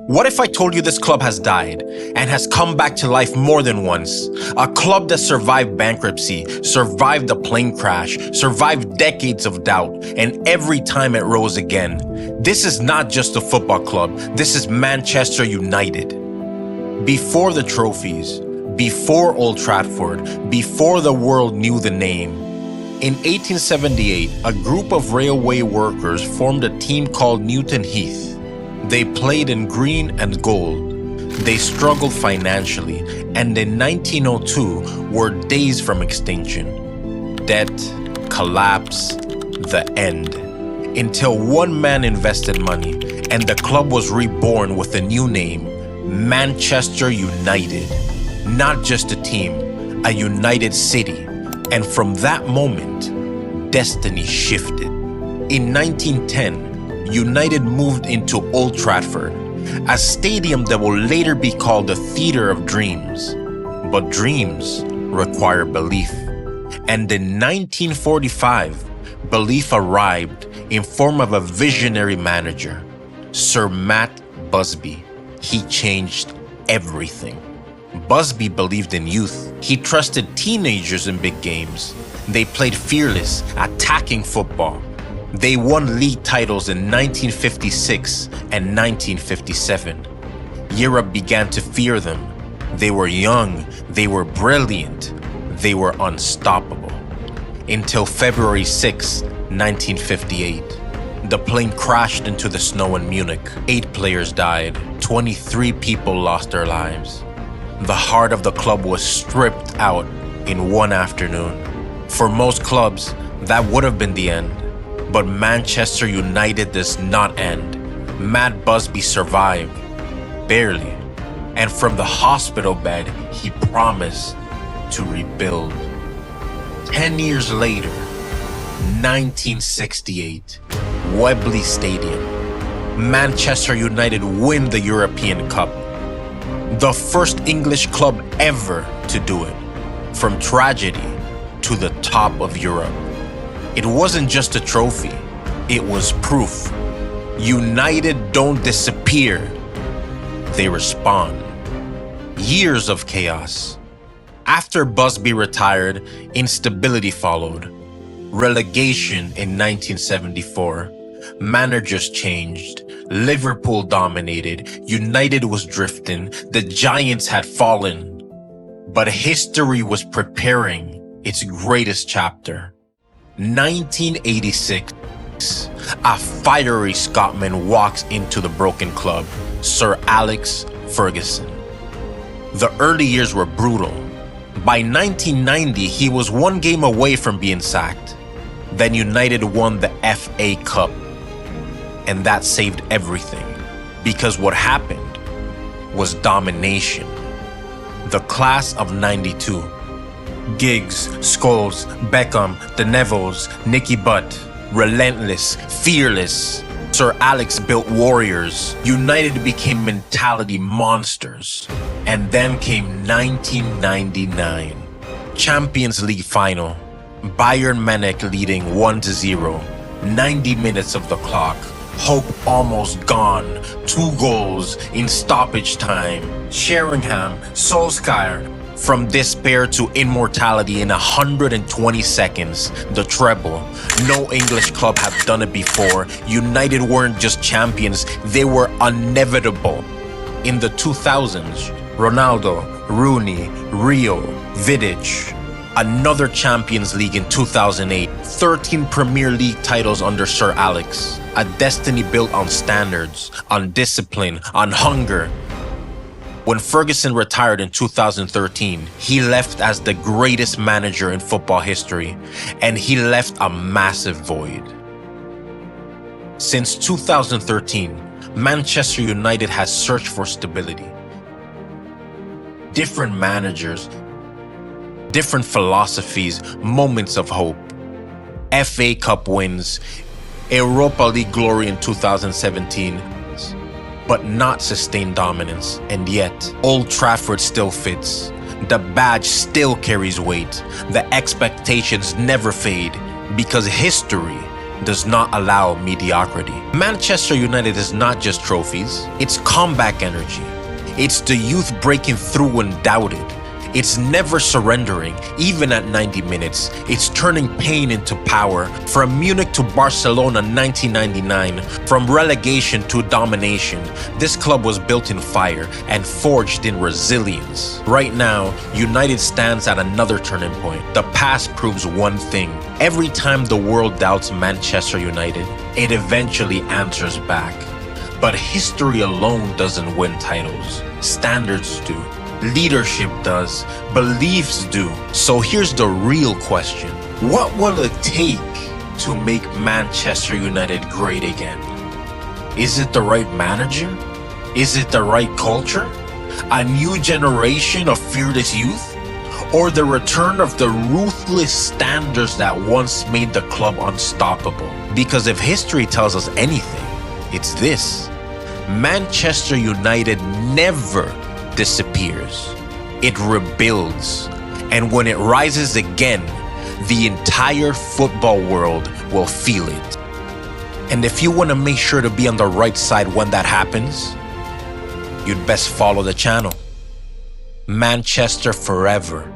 What if I told you this club has died and has come back to life more than once? A club that survived bankruptcy, survived a plane crash, survived decades of doubt, and every time it rose again. This is not just a football club, this is Manchester United. Before the trophies, before Old Trafford, before the world knew the name, in 1878, a group of railway workers formed a team called Newton Heath. They played in green and gold. They struggled financially, and in 1902 were days from extinction. Debt, collapse, the end. Until one man invested money, and the club was reborn with a new name, Manchester United. Not just a team, a united city. And from that moment, destiny shifted. In 1910, United moved into Old Trafford, a stadium that will later be called the Theatre of Dreams. But dreams require belief. And in 1945, belief arrived in form of a visionary manager, Sir Matt Busby. He changed everything. Busby believed in youth. He trusted teenagers in big games. They played fearless, attacking football. They won league titles in 1956 and 1957. Europe began to fear them. They were young, they were brilliant, they were unstoppable. Until February 6, 1958. The plane crashed into the snow in Munich. 8 players died. 23 people lost their lives. The heart of the club was stripped out in one afternoon. For most clubs, that would have been the end. But Manchester United does not end. Matt Busby survived, barely. And from the hospital bed, he promised to rebuild. 10 years later, 1968, Wembley Stadium, Manchester United win the European Cup. The first English club ever to do it. From tragedy to the top of Europe. It wasn't just a trophy, it was proof. United don't disappear, they respond. Years of chaos. After Busby retired, instability followed. Relegation in 1974. Managers changed. Liverpool dominated. United was drifting. The Giants had fallen. But history was preparing its greatest chapter. 1986, a fiery Scotsman walks into the broken club, Sir Alex Ferguson. The early years were brutal. By 1990, he was one game away from being sacked. Then United won the FA Cup. And that saved everything. Because what happened was domination. The class of '92. Giggs, Scholes, Beckham, the Nevilles, Nicky Butt, relentless, fearless. Sir Alex built warriors. United became mentality monsters. And then came 1999. Champions League final. Bayern Munich leading 1-0. 90 minutes of the clock. Hope almost gone. 2 goals in stoppage time. Sheringham, Solskjaer. From despair to immortality in 120 seconds, the treble. No English club had done it before. United weren't just champions, they were inevitable. In the 2000s, Ronaldo, Rooney, Rio, Vidic. Another Champions League in 2008. 13 Premier League titles under Sir Alex. A destiny built on standards, on discipline, on hunger. When Ferguson retired in 2013, he left as the greatest manager in football history, and he left a massive void. Since 2013, Manchester United has searched for stability. Different managers, different philosophies, moments of hope. FA Cup wins, Europa League glory in 2017, but not sustained dominance. And yet, Old Trafford still fits. The badge still carries weight. The expectations never fade, because history does not allow mediocrity. Manchester United is not just trophies, it's comeback energy. It's the youth breaking through when doubted. It's never surrendering, even at 90 minutes. It's turning pain into power. From Munich to Barcelona 1999, from relegation to domination, this club was built in fire and forged in resilience. Right now, United stands at another turning point. The past proves one thing. Every time the world doubts Manchester United, it eventually answers back. But history alone doesn't win titles. Standards do. Leadership does. Beliefs do. So here's the real question. What will it take to make Manchester United great again? Is it the right manager? Is it the right culture? A new generation of fearless youth? Or the return of the ruthless standards that once made the club unstoppable? Because if history tells us anything, it's this. Manchester United never disappears. It rebuilds. And when it rises again, the entire football world will feel it. And if you want to make sure to be on the right side when that happens, you'd best follow the channel. Manchester forever.